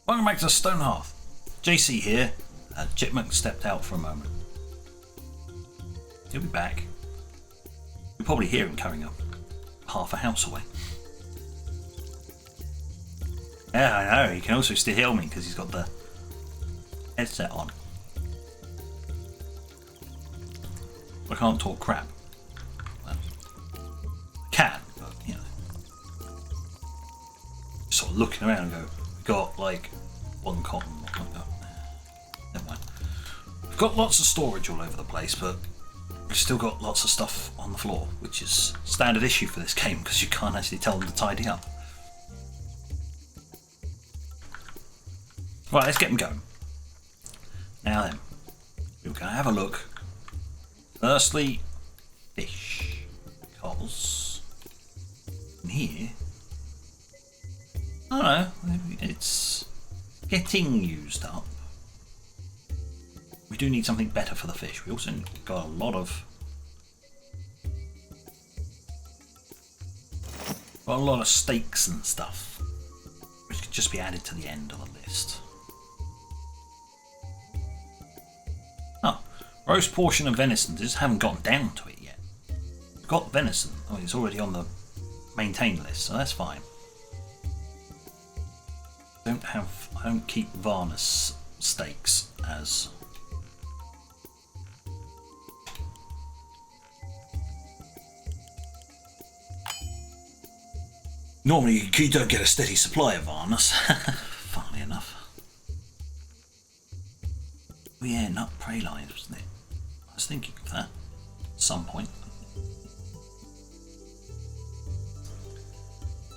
Welcome back to Stonehearth. JC here. Chipmunk stepped out for a moment. He'll be back. You'll probably hear him coming up half a house away. Yeah, I know. He can also still hear me because he's got the headset on. I can't talk crap. Well, I can, but you know. Just sort of looking around and go, we got like one cotton. Never mind. We've got lots of storage all over the place, but we've still got lots of stuff on the floor, which is standard issue for this game because you can't actually tell them to tidy up. Right, let's get them going. Now then, we're going to have a look. Firstly, fish. Because in here, I don't know, it's getting used up. We do need something better for the fish. We also got a lot of steaks and stuff, which could just be added to the end of the list. Oh, roast portion of venison. Just haven't gotten down to it yet. We've got venison. Oh, it's already on the maintain list, so that's fine. I don't keep Varnus steaks as normally you don't get a steady supply of Varnus. Funnily enough. Oh yeah, nut prey lines, wasn't it? I was thinking of that at some point.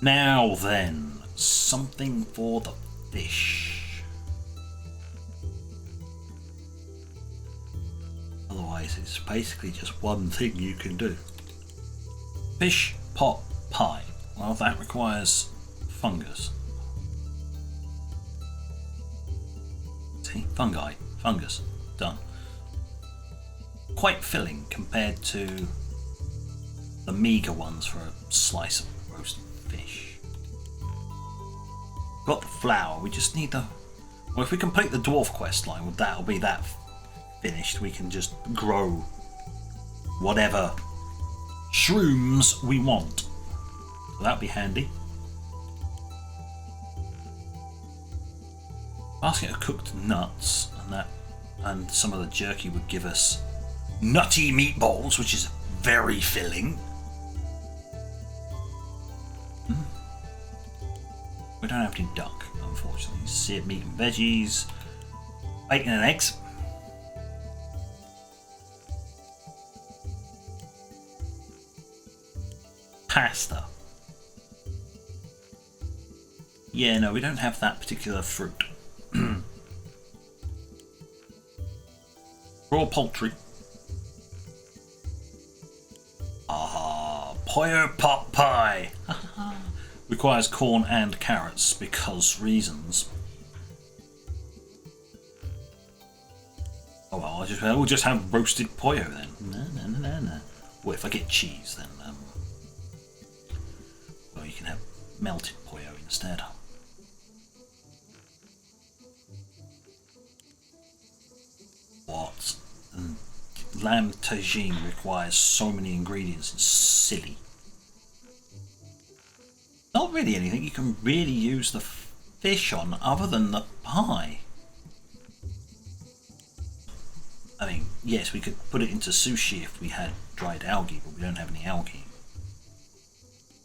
Now then, something for the fish. Otherwise it's basically just one thing you can do. Fish pot pie. Well, that requires fungus. See, fungus, done. Quite filling compared to the meager ones for a slice of roasted fish. Got the flour, we just need the... Well, if we complete the dwarf quest line, that'll be that finished. We can just grow whatever shrooms we want. So that'd be handy. Basket of cooked nuts and some of the jerky would give us nutty meatballs, which is very filling. We don't have any duck, unfortunately. Seared meat and veggies, bacon and eggs. Pasta. Yeah, no, we don't have that particular fruit. Raw poultry. Pollo pot pie. Requires corn and carrots because reasons. Oh well, we'll just have roasted pollo then. No. Well, if I get cheese, then well, you can have melted pollo instead. What? Lamb tagine requires so many ingredients, it's silly. Not really anything you can really use the fish on other than the pie. I mean, yes, we could put it into sushi if we had dried algae, but we don't have any algae.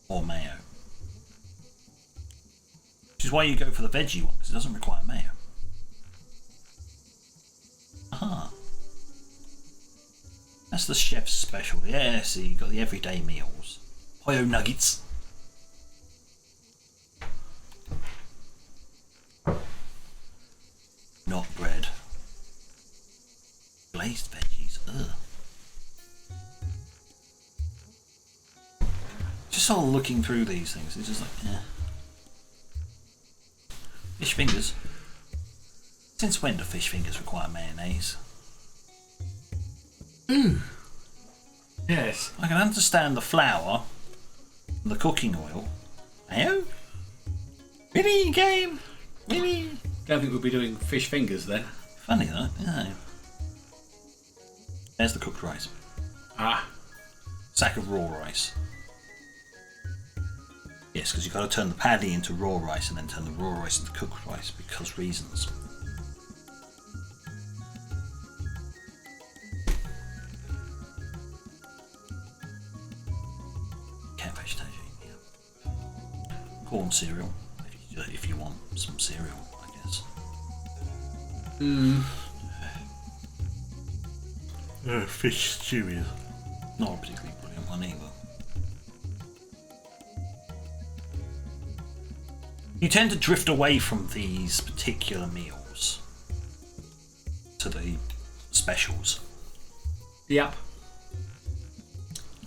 Or mayo. Which is why you go for the veggie one, because it doesn't require mayo. Aha. That's the chef's special. Yeah, see, you got the everyday meals. Pollo nuggets. Not bread. Glazed veggies. Ugh. Just sort of looking through these things. It's just like, eh. Fish fingers. Since when do fish fingers require mayonnaise? Yes. I can understand the flour and the cooking oil. Mayo? Really, game? Really? Don't think we'll be doing fish fingers then. Funny that, yeah. There's the cooked rice. Ah. Sack of raw rice. Yes, because you've got to turn the paddy into raw rice and then turn the raw rice into cooked rice because reasons. Cat vegetation, yeah. Corn cereal, if you want some cereal, I guess. Fish stew is not a particularly brilliant one either. You tend to drift away from these particular meals to the specials. Yep.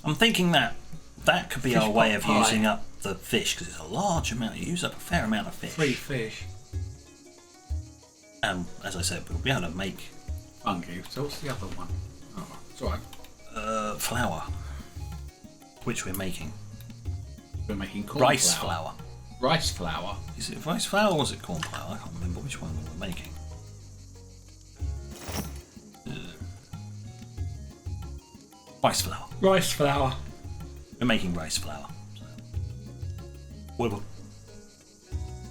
I'm thinking that could be Fish our way pot of pie. using up the fish, because it's a large amount. You use up a fair amount of fish. 3 fish. And as I said, we'll be able to make Fungi. So what's the other one? Oh, it's alright. flour, which we're making. We're making corn Rice flour. Rice flour? Is it rice flour or was it corn flour? I can't remember which one we're making. Rice flour. Rice flour. We're making rice flour.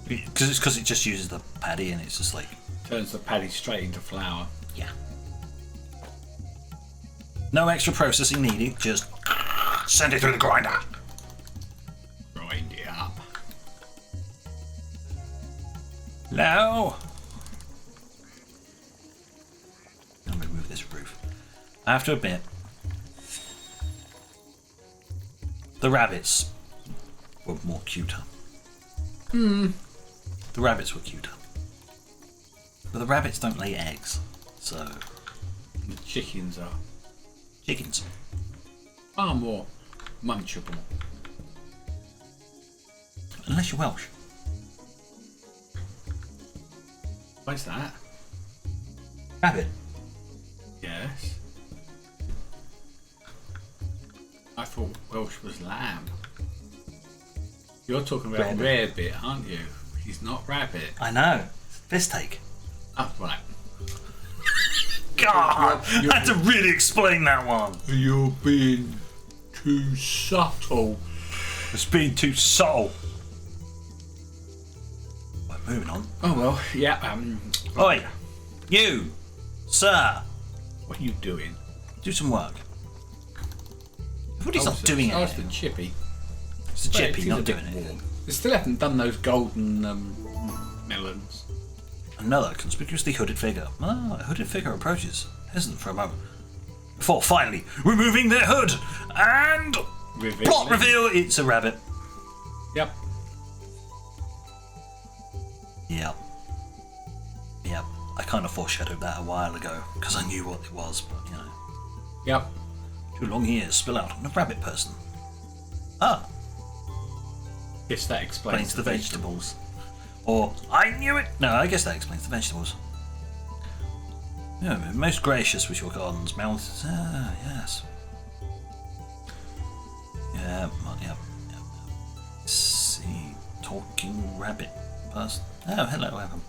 Because it just uses the paddy and it's just like... Turns the paddy straight into flour. Yeah. No extra processing needed, just send it through the grinder. Grind it up. No. I'm going to remove this roof. I have to admit, the rabbits were more cuter. The rabbits were cuter. But the rabbits don't lay eggs, so... The chickens are Chickens. far more munchable. Unless you're Welsh. What's that? Rabbit. Yes. I thought Welsh was lamb. You're talking about rarebit, aren't you? He's not rabbit. I know. Piss take. Oh, right. God! I had to really explain that one. You're being too subtle. It's being too subtle. Right, moving on. Oh, well, yeah, Oi! You! Sir! What are you doing? Do some work. Everybody's not doing Oh, it's the anything. chippy. It's the But chippy it is not a bit doing it. warm. They still haven't done those golden melons. Another conspicuously hooded figure. Ah, a hooded figure approaches, hesitant for a moment, before finally removing their hood and plot reveal. It's a rabbit. Yep. Yep. Yep. I kind of foreshadowed that a while ago because I knew what it was, but you know. Yep. 2 long ears spill out on a rabbit person. Ah, Yes, that explains explains the vegetables. Or, I knew it! No, I guess that explains the vegetables. Yeah, most gracious with your gardens, mouths. Ah, yes. Yeah, yep. Let's see. Talking rabbit person. Oh, hello, Adam.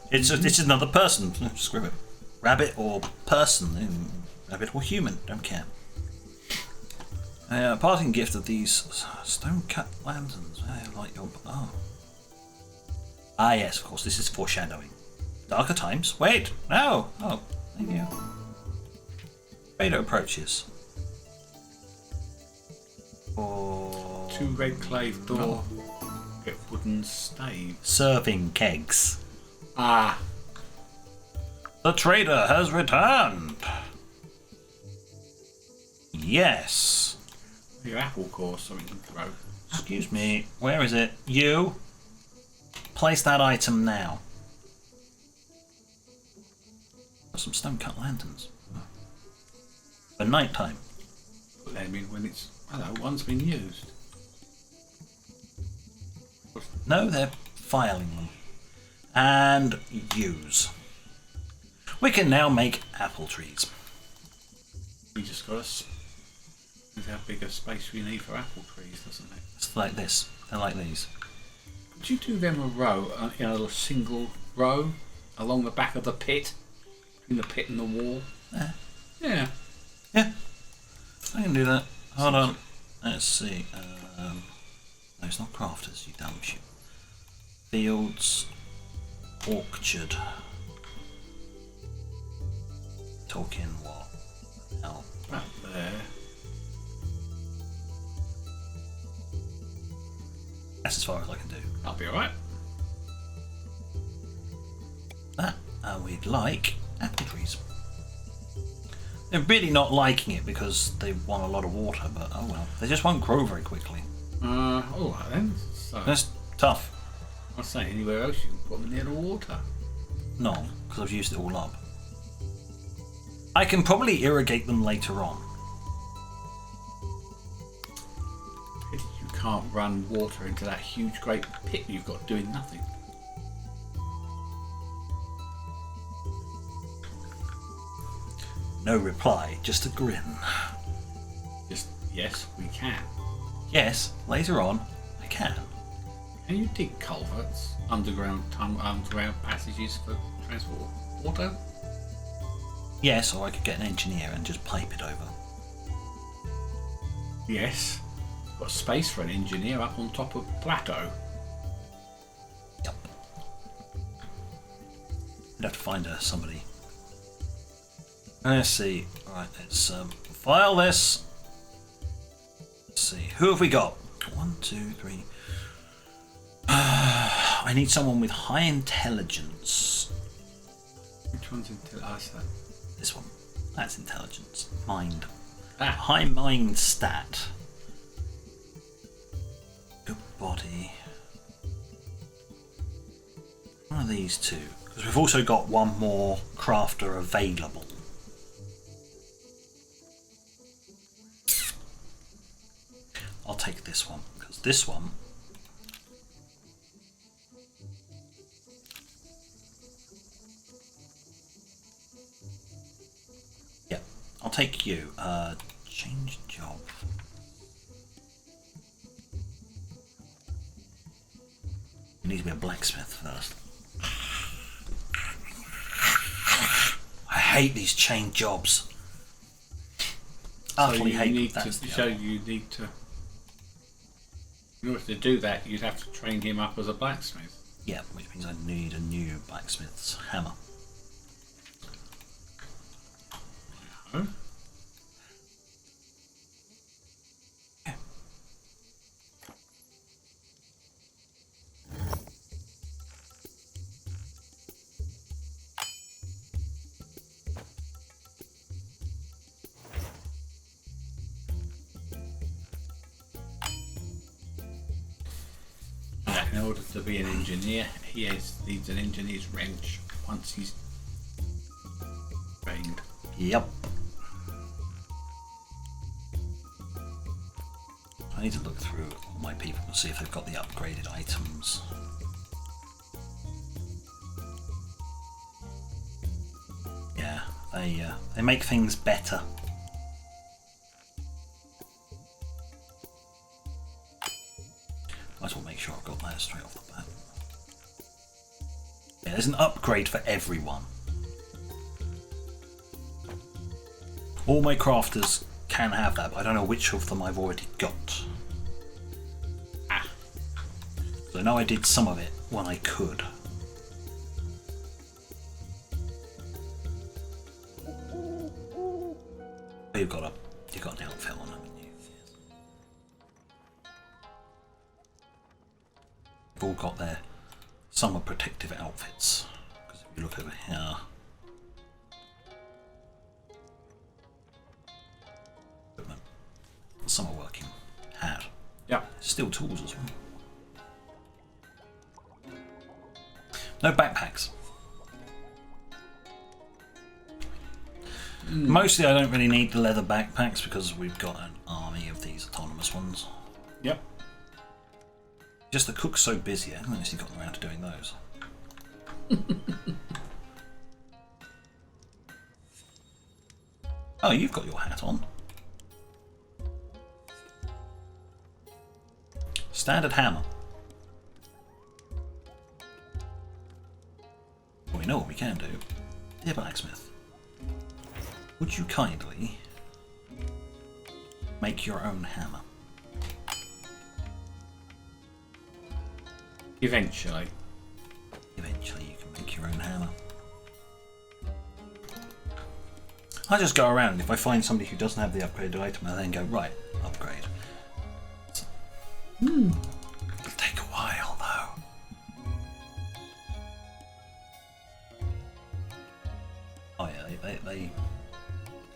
It's another person. Screw it. Rabbit or person. Rabbit or human. Don't care. A parting gift of these stone-cut lanterns. I like your... Oh. Ah, yes, of course, this is foreshadowing. Darker times. Wait! No! Oh, thank you. Vader approaches. Oh. 2 red clay door. Get wooden stave. Serving kegs. Ah. The trader has returned. Yes. Your apple core, something to throw. Excuse me, where is it? You? Place that item now. Some stone-cut lanterns. For night time. Put them in when it's, I don't know, one's been used. No, they're filing them. And use. We can now make apple trees. We just got to... How big a space we need for apple trees, doesn't it? It's like this. They're like these. Could you do them a row, in a single row along the back of the pit, between the pit and the wall? Yeah. Yeah. I can do that. Hold on. Let's see. No, it's not crafters, you dumb shit. Fields. Orchard. Talking what? Hell. Back there. That's as far as I can do. That'll be alright. That, and we'd like apple trees. They're really not liking it because they want a lot of water, but oh well. They just won't grow very quickly. Alright then. So, That's tough. I'll say anywhere else you can put them near the water. No, because I've used it all up. I can probably irrigate them later on. You can't run water into that huge great pit you've got doing nothing. No reply, just a grin. Just, yes, we can. Yes, later on, I can. Can you dig culverts, underground passages for transport of water? Yes, or I could get an engineer and just pipe it over. Yes. Got space for an engineer up on top of plateau. Yep. I'd have to find somebody. Let's see. Right, let's file this. Let's see. Who have we got? 1, 2, 3. I need someone with high intelligence. Which one's intelligence? This one. That's intelligence. Mind. Ah. High mind stat. Good body. One of these two. Because we've also got one more crafter available. I'll take this one. Because this one... I'll take you. Change job. You need to be a blacksmith first. I hate these chain jobs. Utterly hate them. You need to. In order to do that, you'd have to train him up as a blacksmith. Yeah, which means I need a new blacksmith's hammer. Oh. In order to be an engineer, he needs an engineer's wrench once he's trained. Yep. I need to look through all my people and see if they've got the upgraded items. Yeah, they make things better. Might as well make sure I've got that straight off the bat. Yeah, there's an upgrade for everyone. All my crafters can have that, but I don't know which of them I've already got. So I know I did some of it when I could. Oh, you've got an outfit on, haven't you? They've all got their summer protective outfits. Because if you look over here, summer working hat. Yeah. Steel tools as well. No backpacks. Mostly I don't really need the leather backpacks because we've got an army of these autonomous ones. Yep. Just the cook's so busy, I haven't actually gotten around to doing those. Oh, you've got your hat on. Standard hammer. know what we can do? Dear blacksmith, would you kindly make your own hammer? Eventually. Eventually you can make your own hammer. I just go around, if I find somebody who doesn't have the upgraded item, I then go, right, upgrade. It'll take a while though. Oh yeah, they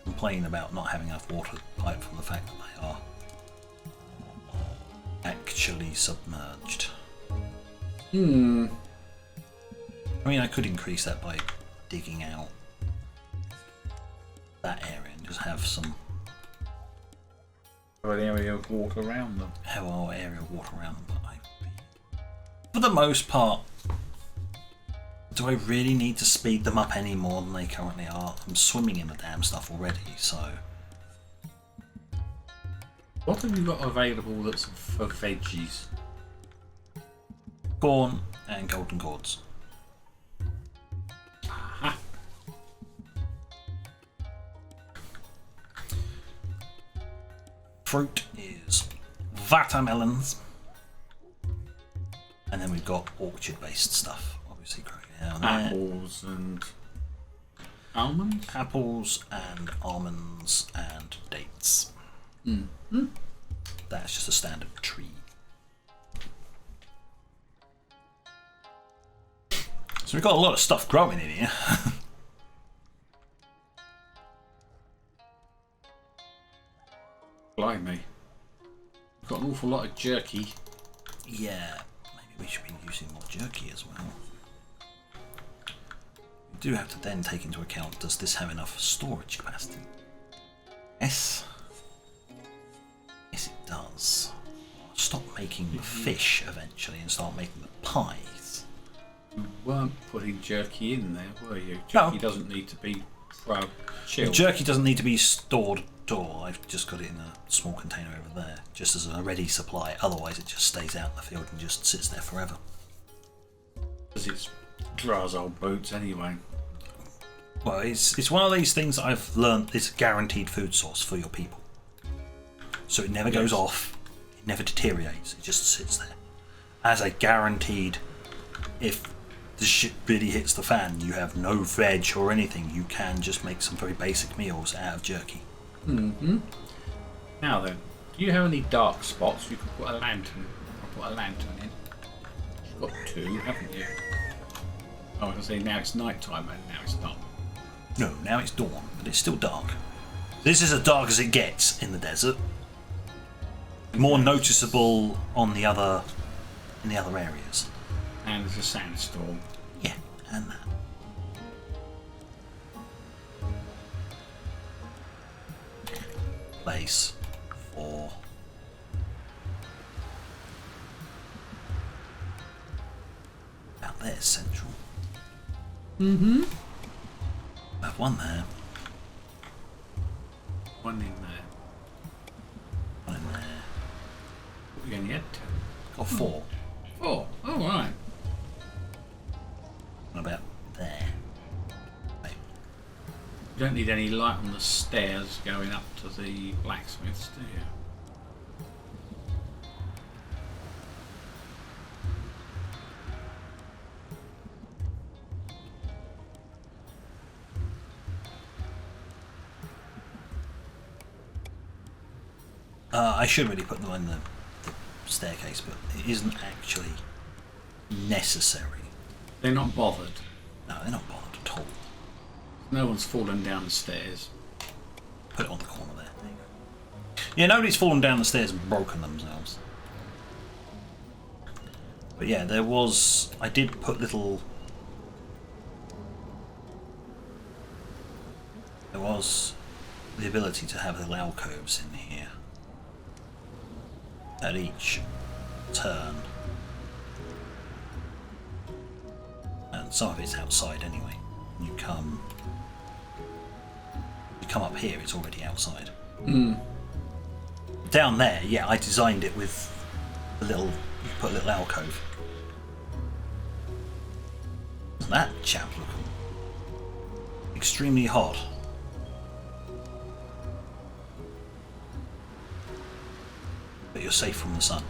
complain about not having enough water pipe from the fact that they are actually submerged. I mean, I could increase that by digging out that area and just have some area of water around them. Area of water around them, but for the most part, do I really need to speed them up any more than they currently are? I'm swimming in the damn stuff already, so. What have you got available that's for veggies? Corn and golden gourds. Aha. Fruit is watermelons. And then we've got orchard-based stuff, obviously growing down there. Apples and almonds? Apples and almonds and dates. That's just a standard tree. So we've got a lot of stuff growing in here. Blimey. We've got an awful lot of jerky. Yeah, maybe we should be using more jerky as well. We do have to then take into account, does this have enough storage capacity? Yes. Yes, it does. I'll stop making the fish eventually and start making the pies. You weren't putting jerky in there, were you? No. Jerky doesn't need to be chilled. Jerky doesn't need to be stored at all. I've just got it in a small container over there, just as a ready supply. Otherwise, it just stays out in the field and just sits there forever. Because it's dry as old boots anyway. Well, it's one of these things that I've learned. It's a guaranteed food source for your people, so it never goes off. It never deteriorates. It just sits there as a guaranteed. If the shit really hits the fan, you have no veg or anything, you can just make some very basic meals out of jerky. Now then, do you have any dark spots you can put a lantern? I'll put a lantern in. You've got two, haven't you? Oh, I can say now it's night time and now it's not. No, now it's dawn, but it's still dark. This is as dark as it gets in the desert. More noticeable on the other in the other areas. And there's a sandstorm. Yeah, and that. Place for out there, central. I have one there. One in there. One in there. We only had two. Got four. Oh, alright. What about there? Wait. You don't need any light on the stairs going up to the blacksmiths, do you? I should really put them in the staircase, but it isn't actually necessary. They're not bothered. No, they're not bothered at all. No one's fallen down the stairs. Put it on the corner there. There you go. Yeah, nobody's fallen down the stairs and broken themselves. But yeah, there was... I did put little... There was the ability to have little alcoves in here. At each turn. And some of it's outside anyway. You come up here, it's already outside. Down there, yeah, I designed it with a little, you put a little alcove. Doesn't that chap look extremely hot. But you're safe from the sun.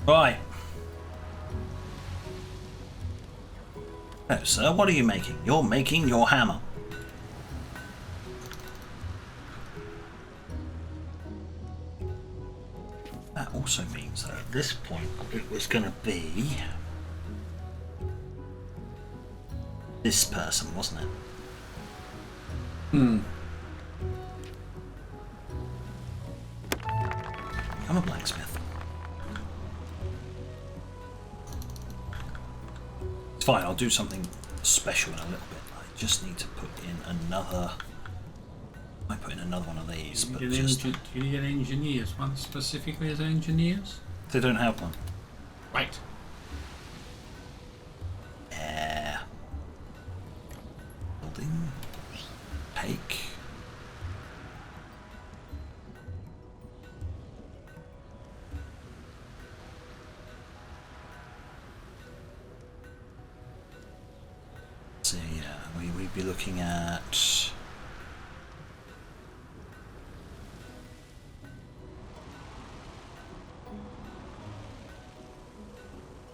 Right. Oh, sir, what are you making? You're making your hammer. That also means that at this point it was going to be this person, wasn't it? I'm a blacksmith. It's fine, I'll do something special in a little bit. I just need to put in another... I might put in another one of these, but just... Do you need an engineers one specifically as engineers? They don't have one. Right. Yeah. Building. Take. So yeah, we'd be looking at...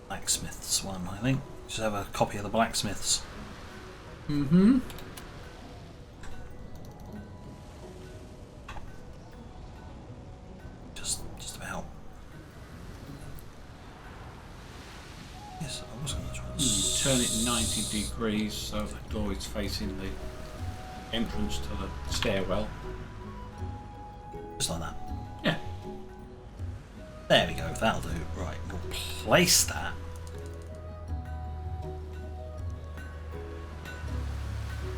Blacksmith's one, I think. Just have a copy of the blacksmith's. Mm-hmm. Just about. Yes, I was going to try and Turn it 90 degrees so the door is facing the entrance to the stairwell. just like that. Yeah. There we go, that'll do. Right, we'll place that.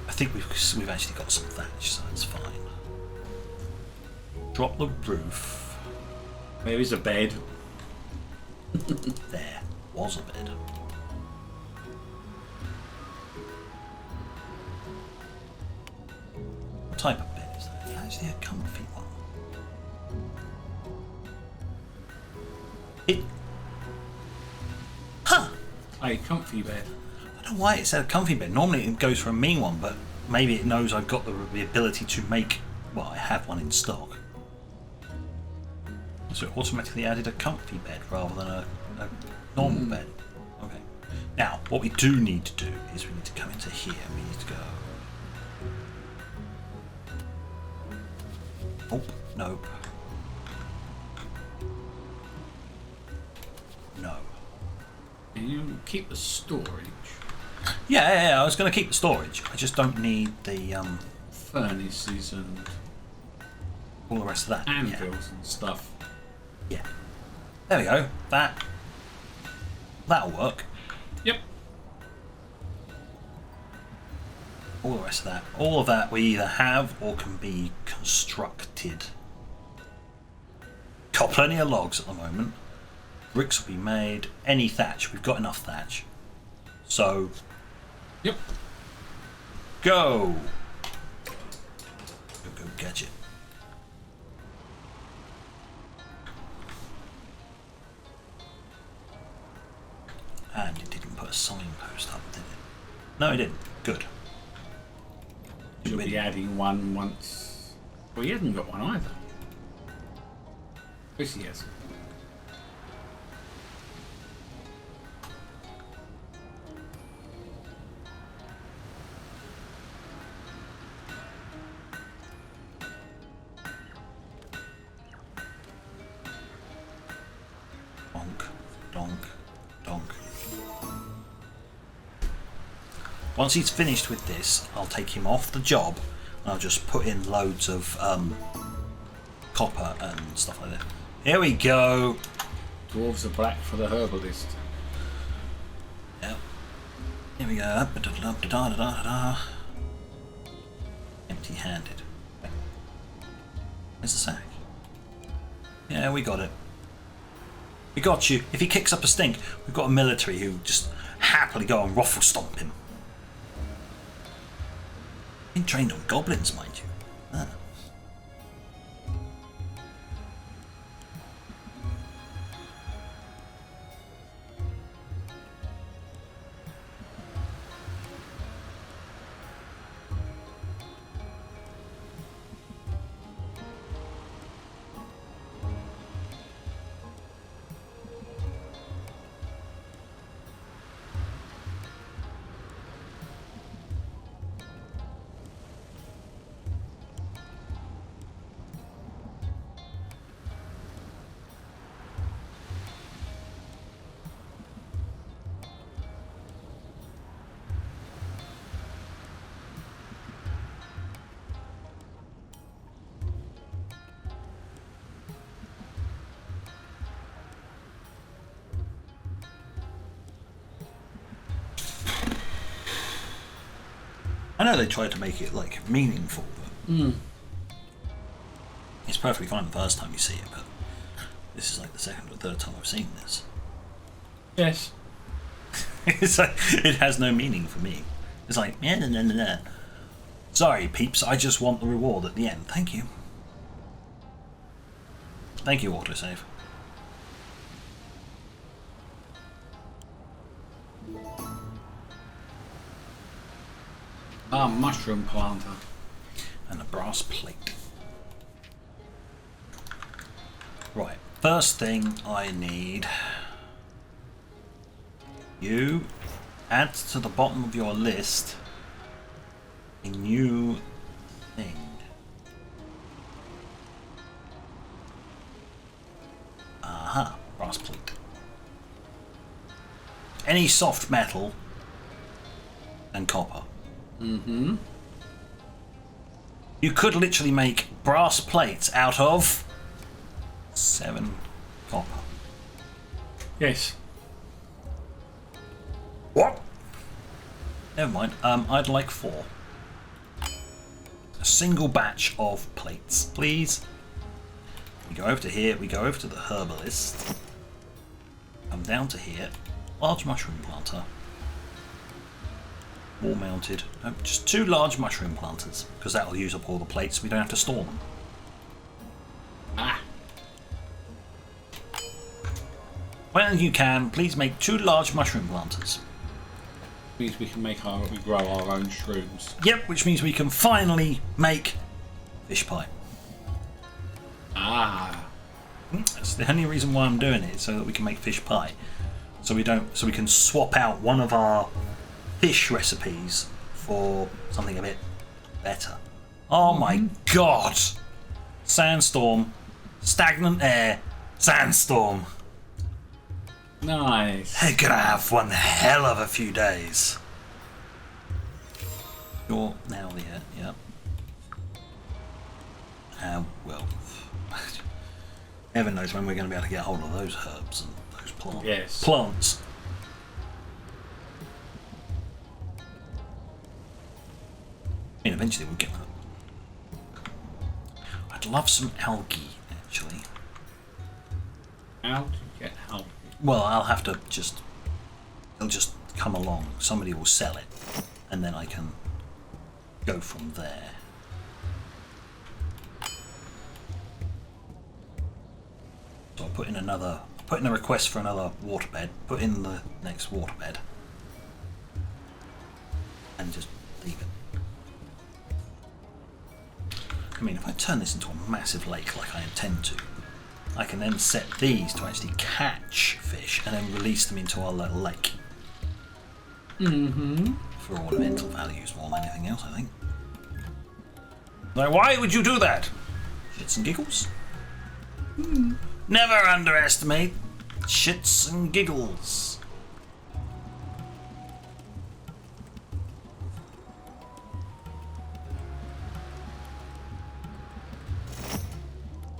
I think we've actually got some thatch, so it's fine. Drop the roof. There is a bed. There was a bed. What type of bed is that? It's actually a comfy one. A comfy bed. I don't know why it said a comfy bed. Normally it goes for a mean one, but maybe it knows I've got the ability to make... Well, I have one in stock. So it automatically added a comfy bed rather than a normal bed. Okay. Now, what we do need to do is we need to come into here. We need to go... Oh, nope. No. You keep the storage. Yeah, I was going to keep the storage. I just don't need the Furnaces and all the rest of that. anvils and stuff. Yeah. There we go. That'll work. Yep. All the rest of that. All of that we either have or can be constructed. Got plenty of logs at the moment. Bricks will be made. Any thatch. We've got enough thatch. So... Yep. Go! Go gadget. And it didn't put a signpost up, did it? No, it didn't. Good. You'll be adding one once. Well, he hasn't got one either. Yes, he has. Donk. Once he's finished with this, I'll take him off the job and I'll just put in loads of copper and stuff like that. Here we go. Dwarves are black for the herbalist. Yep. Here we go. Empty-handed. Where's the sack? Yeah, we got it. We got you. If he kicks up a stink, we've got a military who just happily go and ruffle stomp him. Been trained on goblins, mind you. Ah. I know they tried to make it like meaningful, but it's perfectly fine the first time you see it, but this is like the second or third time I've seen this. Yes. It's like, it has no meaning for me. It's like, yeah, nah. Sorry, peeps, I just want the reward at the end. Thank you. Thank you, autosave. Ah, mushroom planter. And a brass plate. Right, first thing I need. You add to the bottom of your list a new thing. Aha, brass plate. Any soft metal and copper. Mm-hmm. You could literally make brass plates out of 7 copper. Yes. What? Never mind. I'd like 4. A single batch of plates, please. We go over to here. We go over to the herbalist. Come down to here. Large mushroom planter. Wall mounted. No, just 2 large mushroom planters, because that will use up all the plates. We don't have to store them. Ah. Well, you can. Please make 2 large mushroom planters. Means we can make we grow our own shrooms. Yep, which means we can finally make fish pie. Ah. That's the only reason why I'm doing it, so that we can make fish pie. So we can swap out one of our fish recipes for something a bit better. Oh my god! Sandstorm, stagnant air, sandstorm. Nice. They're gonna have one hell of a few days. You're now there, yep. Well, heaven knows when we're going to be able to get hold of those herbs and those plants. Yes. Plants. I mean, eventually we'll get that. I'd love some algae, actually. How do you get algae? Well, I'll have to just... It'll just come along. Somebody will sell it. And then I can go from there. So I'll put in a request for another waterbed. Put in the next waterbed. And just leave it. I mean, if I turn this into a massive lake like I intend to, I can then set these to actually catch fish and then release them into our little lake. Mm-hmm. For ornamental values more than anything else, I think. Like, why would you do that? Shits and giggles? Never underestimate shits and giggles.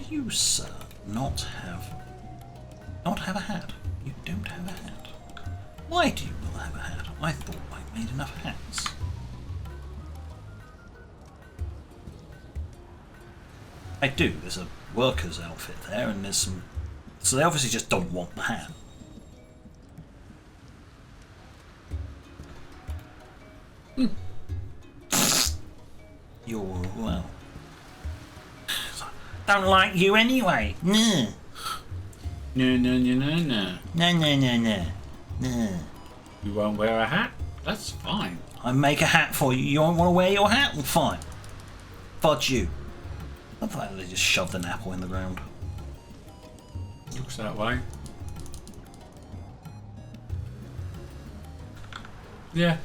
You, sir, not have a hat. You don't have a hat. Why do you not have a hat? I thought I made enough hats. I do. There's a worker's outfit there, and there's some. So they obviously just don't want the hat. You're well. Don't like you anyway. No. No. No. You won't wear a hat? That's fine. I make a hat for you. You don't want to wear your hat? Well, fine. Fudge you. I thought they just shoved an apple in the ground. Looks that way. Yeah.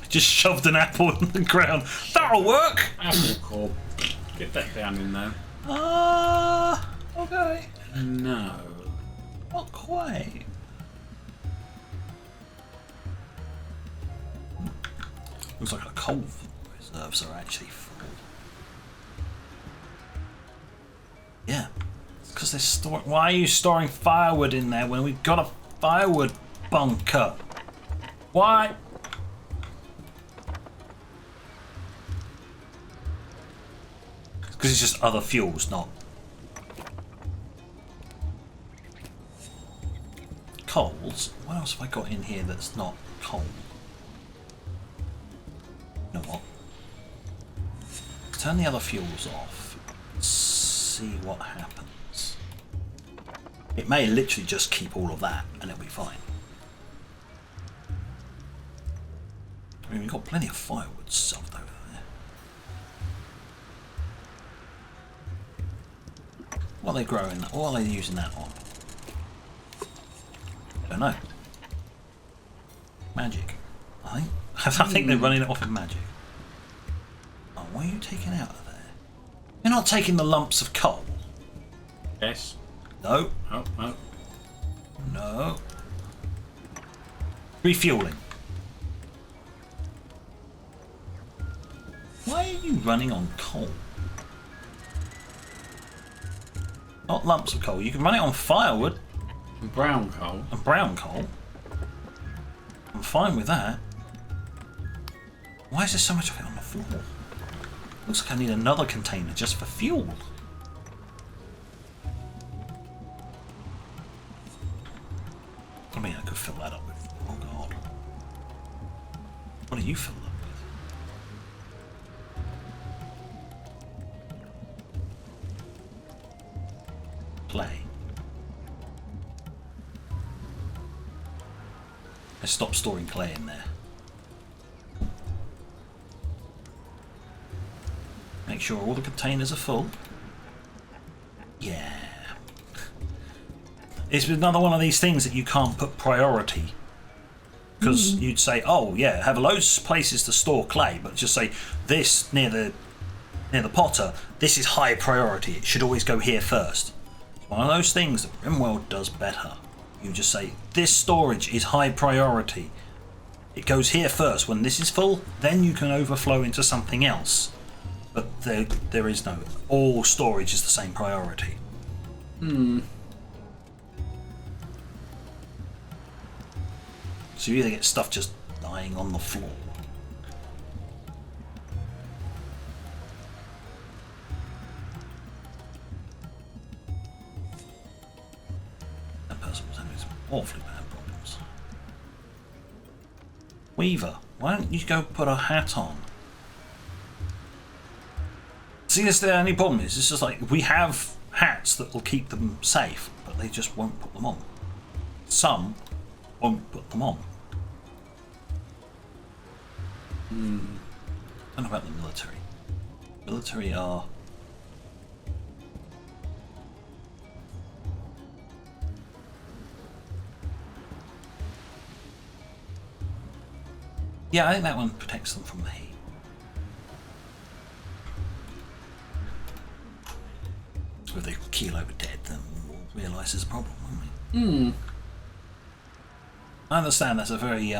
Just shoved an apple in the ground. That'll work. Apple core. Get that down in there. Okay. No. Not quite. Looks like our coal reserves are actually full. Yeah. Because they're storing. Why are you storing firewood in there when we've got a firewood bunker? Why? Because it's just other fuels, not coals. What else have I got in here that's not coal? You know what? Turn the other fuels off. See what happens. It may literally just keep all of that and it'll be fine. I mean, we've got plenty of firewood stuffed over there. What are they growing? What are they using that on? I don't know. Magic. I think they're running it off of magic. Oh, what are you taking out of there? You're not taking the lumps of coal. Yes. No. Oh, no. No. Refueling. Why are you running on coal? Not lumps of coal. You can run it on firewood. And brown coal. And brown coal. I'm fine with that. Why is there so much of it on the floor? Looks like I need another container just for fuel. I mean, I could fill that up with... Oh, God. What do you fill up with? Clay. I stopped storing clay in there. Make sure all the containers are full. Yeah. It's another one of these things that you can't put priority. Because you'd say, oh yeah, have loads of places to store clay, but just say this near the potter, this is high priority. It should always go here first. It's one of those things that RimWorld does better. You just say, this storage is high priority. It goes here first. When this is full, then you can overflow into something else. But there is no... All storage is the same priority. So you either get stuff just lying on the floor. That person was having some awfully bad problems. Weaver, why don't you go put a hat on? See, this the only problem is, it's just like, we have hats that will keep them safe, but they just won't put them on. Some won't put them on. I don't know about the military. Military are... Yeah, I think that one protects them from the heat. So if they keel over dead, then we'll realise there's a problem, won't we? I understand that's a very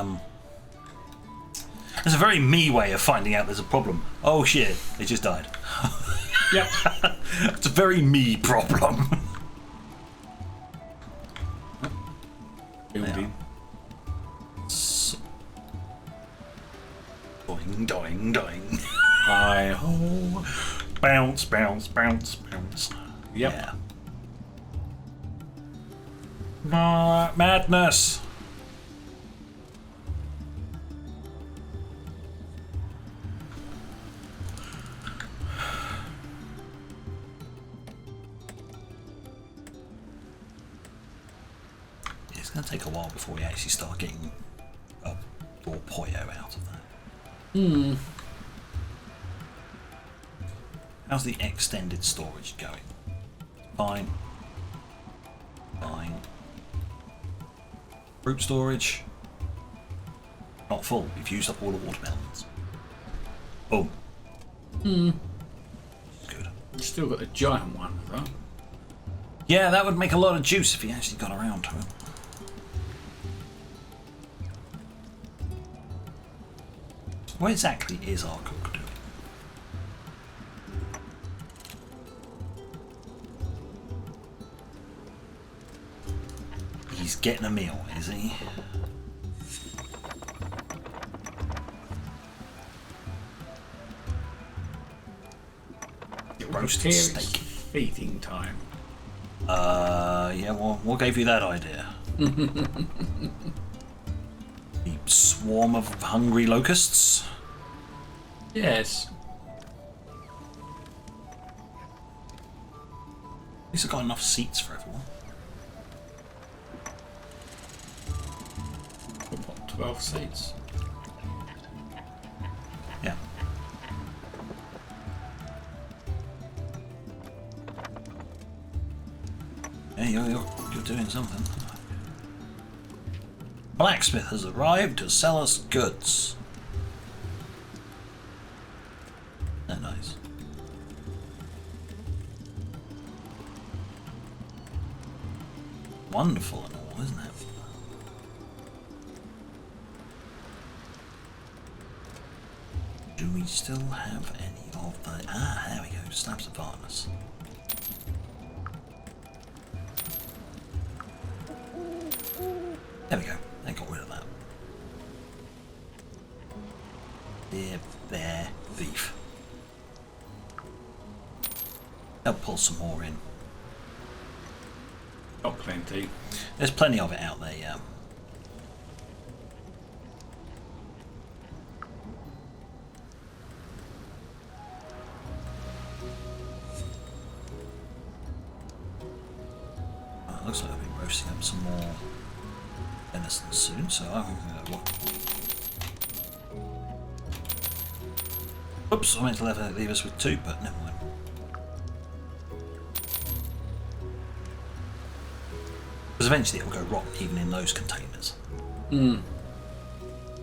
that's a very me way of finding out there's a problem. Oh shit, it just died. Yep. It's a very me problem. Building. So, doing, doing, doing. Hi ho. Bounce, bounce, bounce, bounce. Yep. Yeah. Madness. It's going to take a while before we actually start getting more Poyo out of that. How's the extended storage going? Fine. Fine. Fruit storage. Not full. We've used up all the watermelons. Boom. Good. Still got the giant one, though. Yeah, that would make a lot of juice if he actually got around to it. What exactly is our cook doing? He's getting a meal, is he? roasted Here steak. it's feeding time. Yeah, well, what gave you that idea? The swarm of hungry locusts? Yes. At least I've got enough seats for everyone. What, 12 seats? Yeah. Yeah, you're doing something. Blacksmith has arrived to sell us goods. Oh, nice. Wonderful and all, isn't it? Do we still have any of the... Ah, there we go. Slabs of harness. There we go. They got rid of that. Dear bear thief. They'll pull some more in. Got plenty. There's plenty of it out there, yeah. Well, it looks like I'll be roasting up some more venison soon, so I'm going to look. Oops, I meant to leave us with 2, but never mind. Because eventually it will go rotten even in those containers. Mm.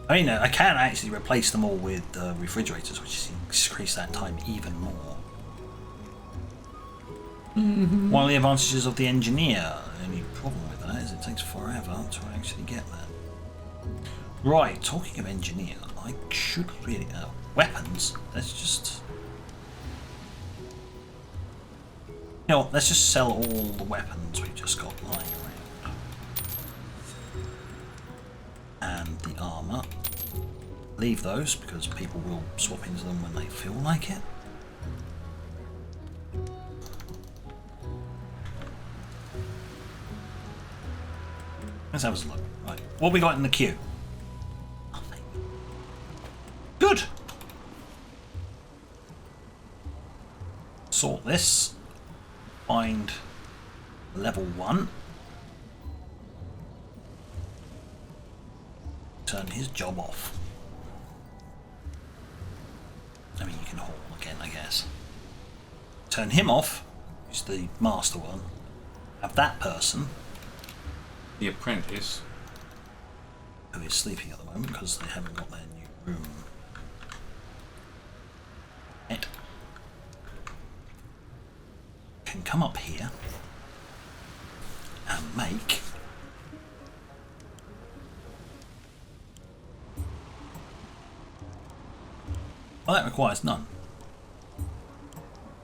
I mean, I can actually replace them all with refrigerators, which increase that time even more. Mm-hmm. One of the advantages of the engineer, the only problem with that is it takes forever to actually get that. Right, talking of engineer, I should really... weapons, let's just... You know what, let's just sell all the weapons we've just got lying around. And the armour. Leave those because people will swap into them when they feel like it. Let's have a look. Right, what have we got in the queue? Nothing. Good. Sort this. Find level 1. Turn his job off. I mean, you can haul again, I guess. Turn him off. He's the master one. Have that person, The apprentice. who is sleeping at the moment because they haven't got their new room yet, can come up here and make well, that requires none.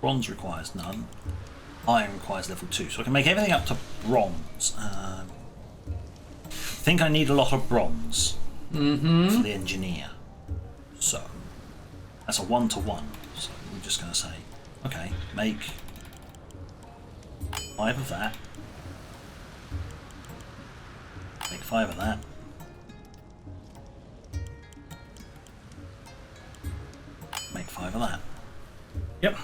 Bronze requires none. Iron requires level 2, so I can make everything up to bronze. I think I need a lot of bronze for the engineer. So that's a 1-to-1. So we're just going to say, okay, make 5 of that. Make 5 of that. Make 5 of that. Yep.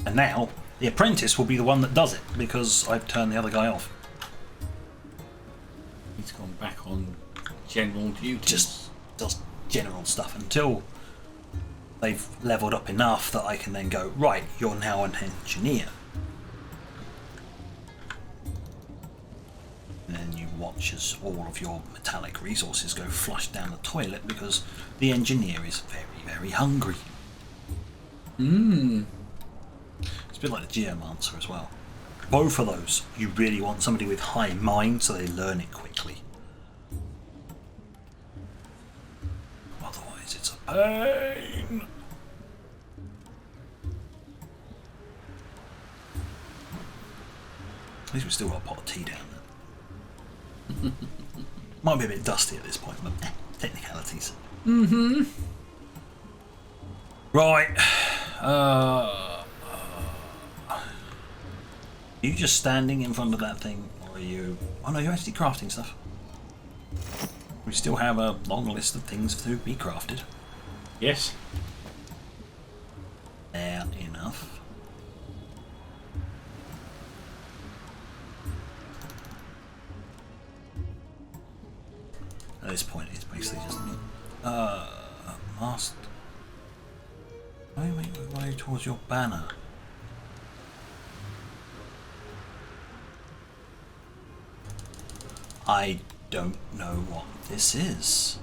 And now the apprentice will be the one that does it because I've turned the other guy off. He's gone back on general duties. Just does general stuff until they've leveled up enough that I can then go, right, you're now an engineer. And then you watch as all of your metallic resources go flush down the toilet because the engineer is very, very hungry. Mmm. It's a bit like the geomancer as well. Both of those, you really want somebody with high mind so they learn it quickly. Otherwise it's a pain. At least we've still got a pot of tea down there. Might be a bit dusty at this point, but technicalities. Mm-hmm. Right. Are you just standing in front of that thing, or are you... Oh no, you're actually crafting stuff. We still have a long list of things to be crafted. Yes. Fair enough. At this point, it's basically just me. Mast. Why make my way towards your banner? I don't know what this is.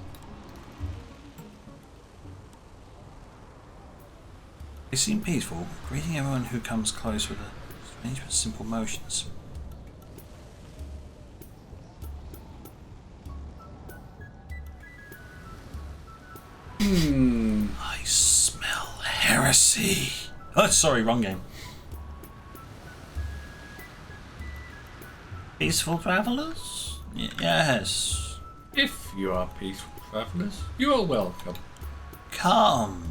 They seem peaceful, greeting everyone who comes close with a strange but simple motions. I smell heresy. Oh, sorry, wrong game. Peaceful travelers? Yes. If you are peaceful travellers, you are welcome. Come.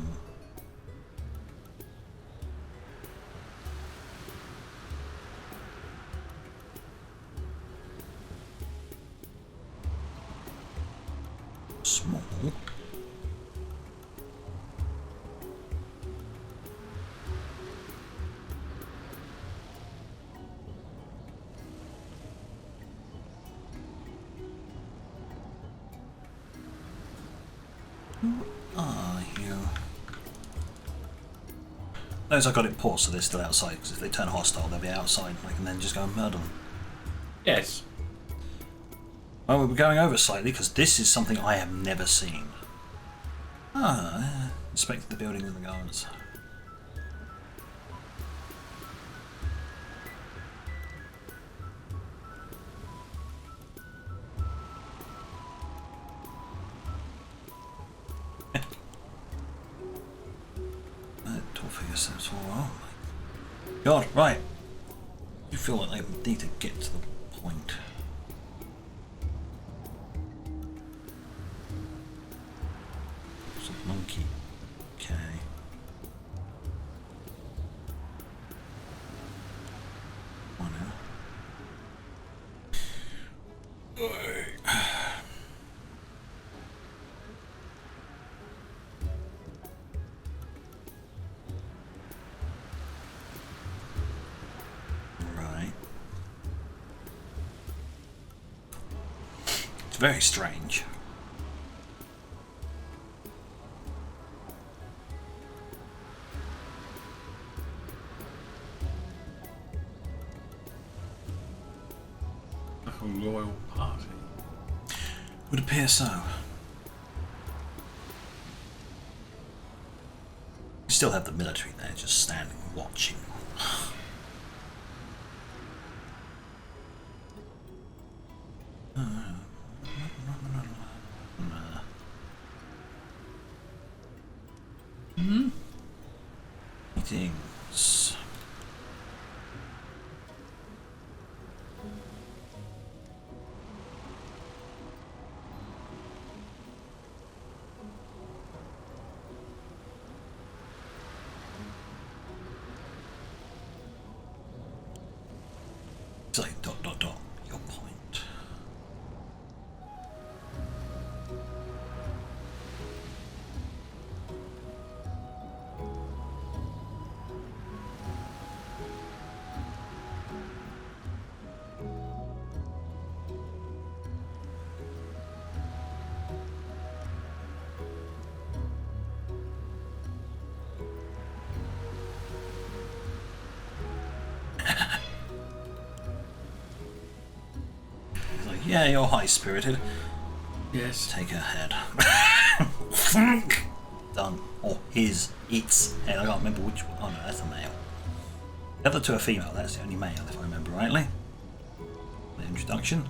Small. Who are you? Notice I got it paused so they're still outside, because if they turn hostile they'll be outside and I can then just go and murder them. Yes. Well, we're going over slightly because this is something I have never seen. Inspect the building with the guards. Tall figure steps all oh my God, right. You feel like they need to get to the point. It's a monkey. Okay. One now. Right. It's very strange. Like a royal party. Would appear so. You still have the military there, just standing, watching. Meetings. It's like ... Your point. He's like, yeah, you're high-spirited. Yes. Take her head. Done. Or his, its head. I can't remember which one. Oh no, that's a male. The other two are female. That's the only male, if I remember rightly. The introduction.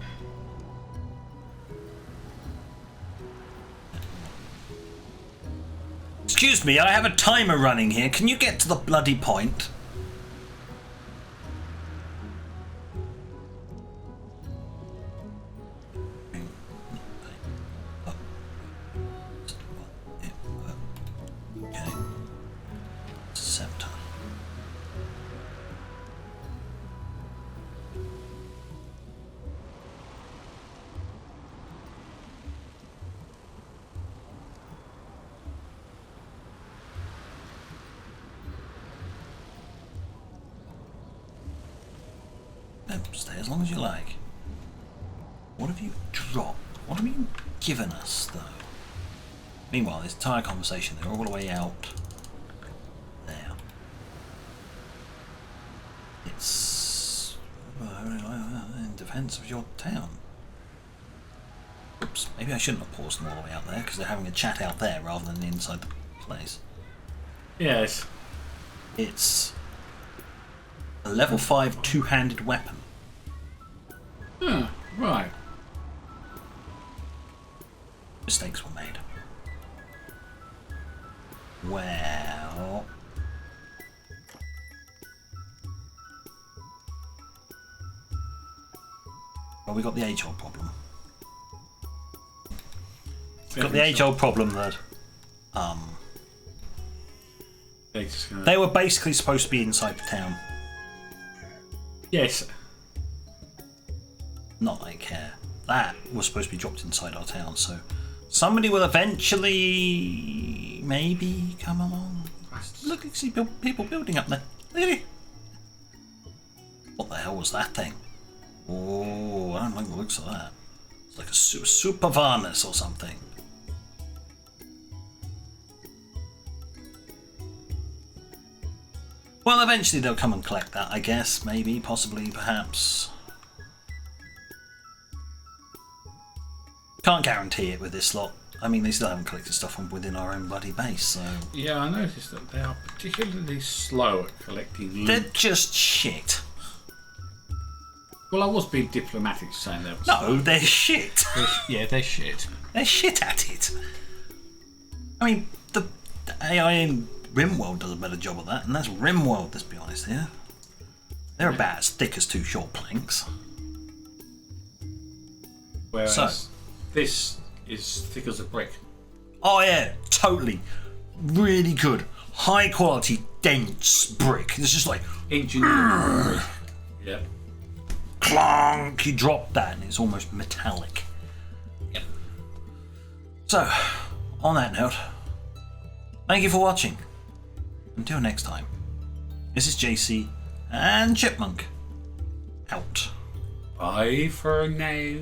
Excuse me, I have a timer running here. Can you get to the bloody point? Okay. 7. stay as long as you like. What have you dropped? What have you given us, though? Meanwhile, this entire conversation, they're all the way out there. It's in defence of your town. Oops, maybe I shouldn't have paused them all the way out there because they're having a chat out there rather than inside the place. Yes. It's a level 5 two-handed weapon. Right. Mistakes were made. Well... Well, we got the age-old problem. We've got the age-old problem that... They were basically supposed to be inside the town. Yes. Not like care. That was supposed to be dropped inside our town, so somebody will eventually maybe come along. Look, you see people building up there. Look at it. What the hell was that thing? Oh, I don't like the looks of that. It's like a super varnish or something. Well, eventually they'll come and collect that, I guess. Maybe, possibly, perhaps. Can't guarantee it with this lot. I mean, they still haven't collected stuff from within our own bloody base, so... Yeah, I noticed that they are particularly slow at collecting loot. They're just shit. Well, I was being diplomatic saying they were No, slow. they're shit. Yeah, they're shit. They're shit at it. I mean, the AI in RimWorld does a better job of that, and that's RimWorld, let's be honest here. They're about as thick as two short planks. Whereas this is thick as a brick. Oh yeah, totally. Really good. High quality, dense brick. It's just like... Engineered brick. Yeah. Clonk! You drop that and it's almost metallic. Yep. So, on that note, thank you for watching. Until next time, this is JC and Chipmunk. Out. Bye for now.